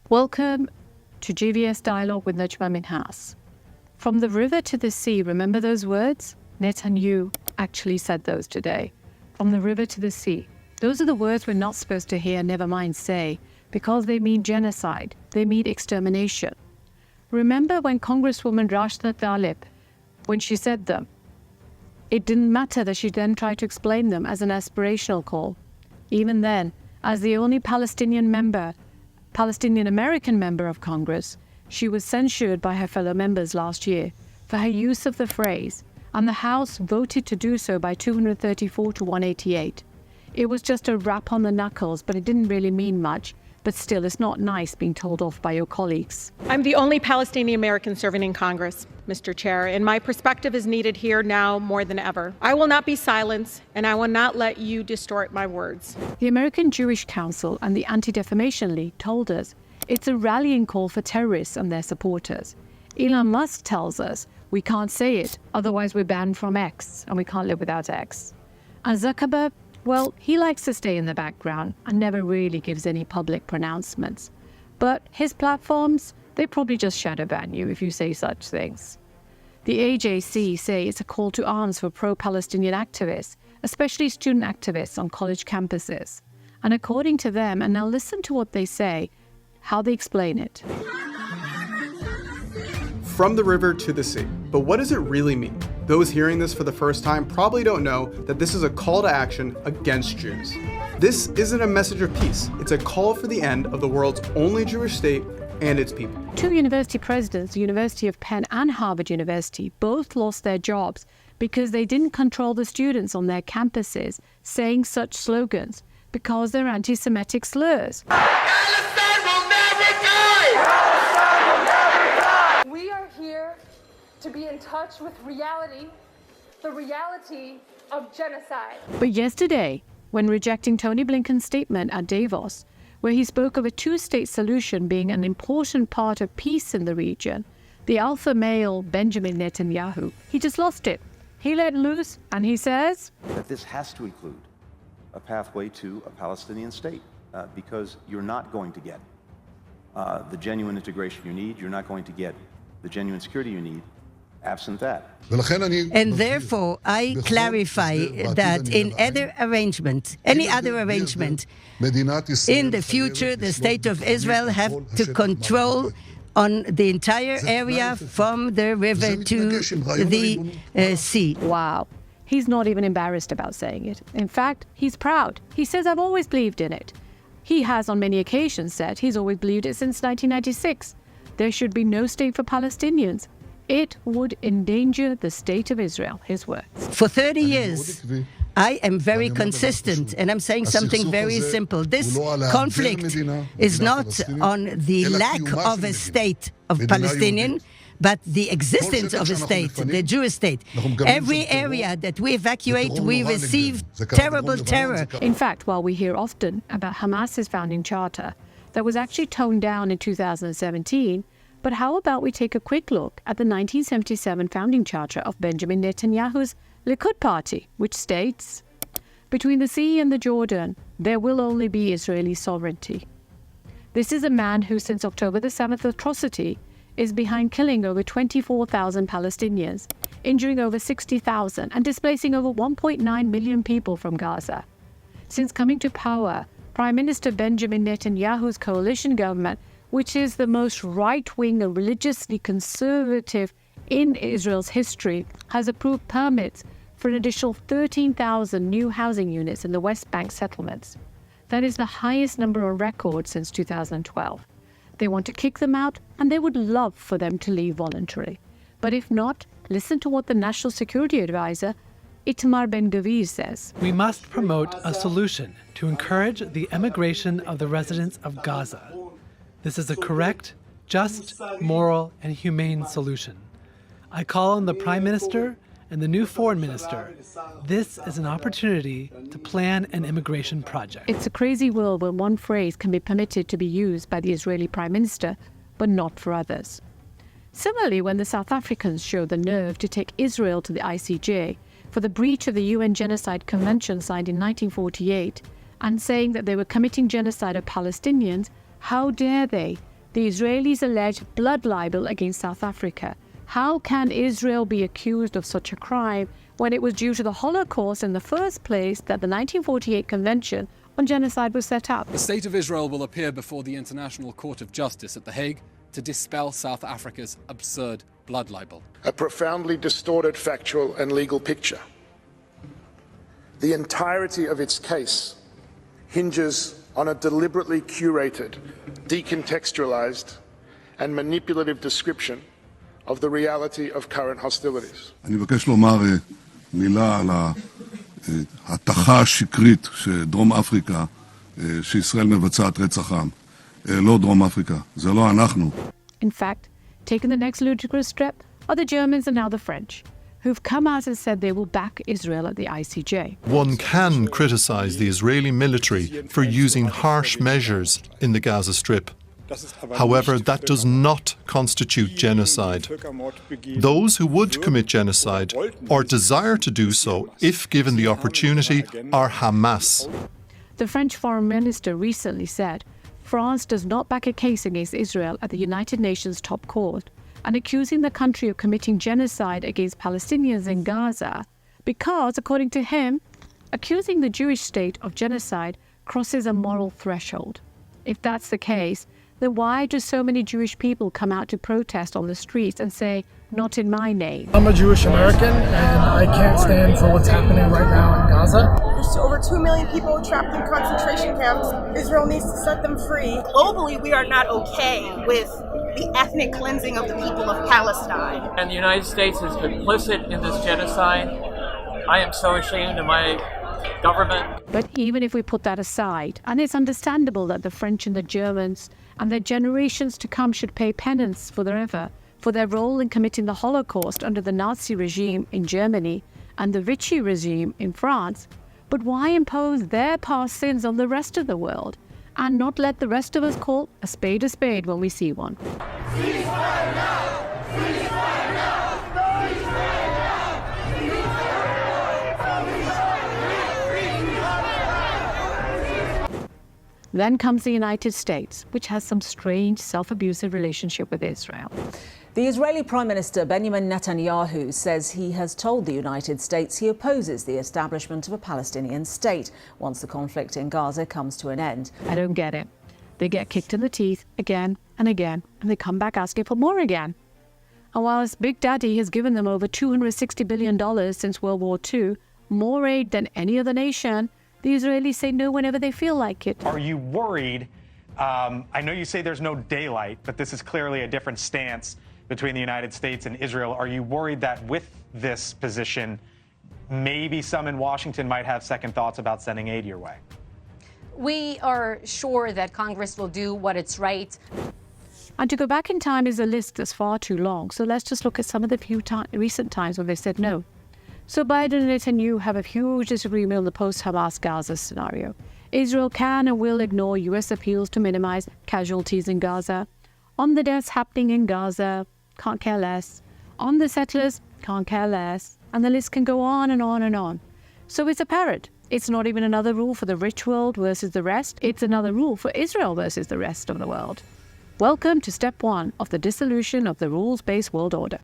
Welcome to GVS Dialogue with Najma Minhas. From the river to the sea, remember those words? Netanyahu actually said those today. From the river to the sea. Those are the words we're not supposed to hear, never mind say, because they mean genocide. They mean extermination. Remember when Congresswoman Rashida Tlaib, when she said them, it didn't matter that she then tried to explain them as an aspirational call. Even then, as the only Palestinian-American member of Congress, she was censured by her fellow members last year for her use of the phrase, and the House voted to do so by 234 to 188. It was just a rap on the knuckles, but it didn't really mean much. But still, it's not nice being told off by your colleagues. I'm the only Palestinian American serving in Congress, Mr. Chair, and my perspective is needed here now more than ever. I will not be silenced, and I will not let you distort my words. The American Jewish Council and the Anti-Defamation League told us it's a rallying call for terrorists and their supporters. Elon Musk tells us we can't say it, otherwise we're banned from X, and we can't live without X. And Zuckerberg, well, he likes to stay in the background and never really gives any public pronouncements. But his platforms, they probably just shadow ban you if you say such things. The AJC say it's a call to arms for pro-Palestinian activists, especially student activists on college campuses. And according to them, and now listen to what they say, how they explain it. From the river to the sea. But what does it really mean? Those hearing this for the first time probably don't know that this is a call to action against Jews. This isn't a message of peace. It's a call for the end of the world's only Jewish state and its people. Two university presidents, the University of Penn and Harvard University, both lost their jobs because they didn't control the students on their campuses saying such slogans because they're anti-Semitic slurs. Palestine will never die! We are here to be in touch with reality, the reality of genocide. But yesterday, when rejecting Tony Blinken's statement at Davos, where he spoke of a two-state solution being an important part of peace in the region, the alpha male Benjamin Netanyahu, he just lost it. He let loose and he says that this has to include a pathway to a Palestinian state because you're not going to get the genuine integration you need, you're not going to get the genuine security you need absent that. And therefore, I clarify that in any other arrangement, in the future, the State of Israel have to control on the entire area from the river to the sea. Wow. He's not even embarrassed about saying it. In fact, he's proud. He says, I've always believed in it. He has on many occasions said he's always believed it since 1996. There should be no state for Palestinians. It would endanger the state of Israel, his words. For 30 years, I am very consistent, and I'm saying something very simple. This conflict is not on the lack of a state of Palestinian, but the existence of a state, the Jewish state. Every area that we evacuate, we receive terrible terror. In fact, while we hear often about Hamas's founding charter, that was actually toned down in 2017, but how about we take a quick look at the 1977 founding charter of Benjamin Netanyahu's Likud party, which states, between the sea and the Jordan, there will only be Israeli sovereignty. This is a man who, since October the 7th atrocity, is behind killing over 24,000 Palestinians, injuring over 60,000, and displacing over 1.9 million people from Gaza. Since coming to power, Prime Minister Benjamin Netanyahu's coalition government, which is the most right-wing and religiously conservative in Israel's history, has approved permits for an additional 13,000 new housing units in the West Bank settlements. That is the highest number on record since 2012. They want to kick them out, and they would love for them to leave voluntarily. But if not, listen to what the National Security Advisor, Itamar Ben-Gvir, says. We must promote a solution to encourage the emigration of the residents of Gaza. This is a correct, just, moral, and humane solution. I call on the Prime Minister and the new Foreign Minister. This is an opportunity to plan an immigration project. It's a crazy world where one phrase can be permitted to be used by the Israeli Prime Minister, but not for others. Similarly, when the South Africans showed the nerve to take Israel to the ICJ for the breach of the UN Genocide Convention signed in 1948 and saying that they were committing genocide of Palestinians, how dare they the Israelis allege blood libel against South Africa. How can Israel be accused of such a crime when it was due to the Holocaust in the first place that the 1948 Convention on Genocide was set up? The State of Israel will appear before the International Court of Justice at The Hague to dispel South Africa's absurd blood libel. A profoundly distorted factual and legal picture. The entirety of its case hinges on a deliberately curated, decontextualized, and manipulative description of the reality of current hostilities. אני מבקש לומר מילה על ההטחה השקרית שדרום אפריקה, שישראל מבצעת רצח עם. לא דרום אפריקה, זה לא אנחנו. In fact, taking the next ludicrous step are the Germans and now the French, who've come out and said they will back Israel at the ICJ. One can criticize the Israeli military for using harsh measures in the Gaza Strip. However, that does not constitute genocide. Those who would commit genocide or desire to do so, if given the opportunity, are Hamas. The French foreign minister recently said France does not back a case against Israel at the United Nations top court, and accusing the country of committing genocide against Palestinians in Gaza because, according to him, accusing the Jewish state of genocide crosses a moral threshold. If that's the case, then why do so many Jewish people come out to protest on the streets and say, "Not in my name"? I'm a Jewish American, and I can't stand for what's happening right now in Gaza. There's over 2 million people trapped in concentration camps. Israel needs to set them free. Globally, we are not okay with the ethnic cleansing of the people of Palestine. And the United States is complicit in this genocide. I am so ashamed of my government. But even if we put that aside, and it's understandable that the French and the Germans and their generations to come should pay penance for their role in committing the Holocaust under the Nazi regime in Germany and the Vichy regime in France, but why impose their past sins on the rest of the world and not let the rest of us call a spade when we see one? Ceasefire now! Ceasefire now! Ceasefire now! Then comes the United States, which has some strange self-abusive relationship with Israel. The Israeli Prime Minister Benjamin Netanyahu says he has told the United States he opposes the establishment of a Palestinian state once the conflict in Gaza comes to an end. I don't get it. They get kicked in the teeth again and again, and they come back asking for more again. And whilst Big Daddy has given them over $260 billion since World War II, more aid than any other nation, the Israelis say no whenever they feel like it. Are you worried? I know you say there's no daylight, but this is clearly a different stance between the United States and Israel. Are you worried that with this position, maybe some in Washington might have second thoughts about sending aid your way? We are sure that Congress will do what is right. And to go back in time is a list that's far too long. So let's just look at some of the recent times when they said no. So Biden and Netanyahu have a huge disagreement on the post-Hamas Gaza scenario. Israel can and will ignore U.S. appeals to minimize casualties in Gaza. On the deaths happening in Gaza, can't care less. On the settlers, can't care less. And the list can go on and on and on. So it's apparent. It's not even another rule for the rich world versus the rest. It's another rule for Israel versus the rest of the world. Welcome to step one of the dissolution of the rules-based world order.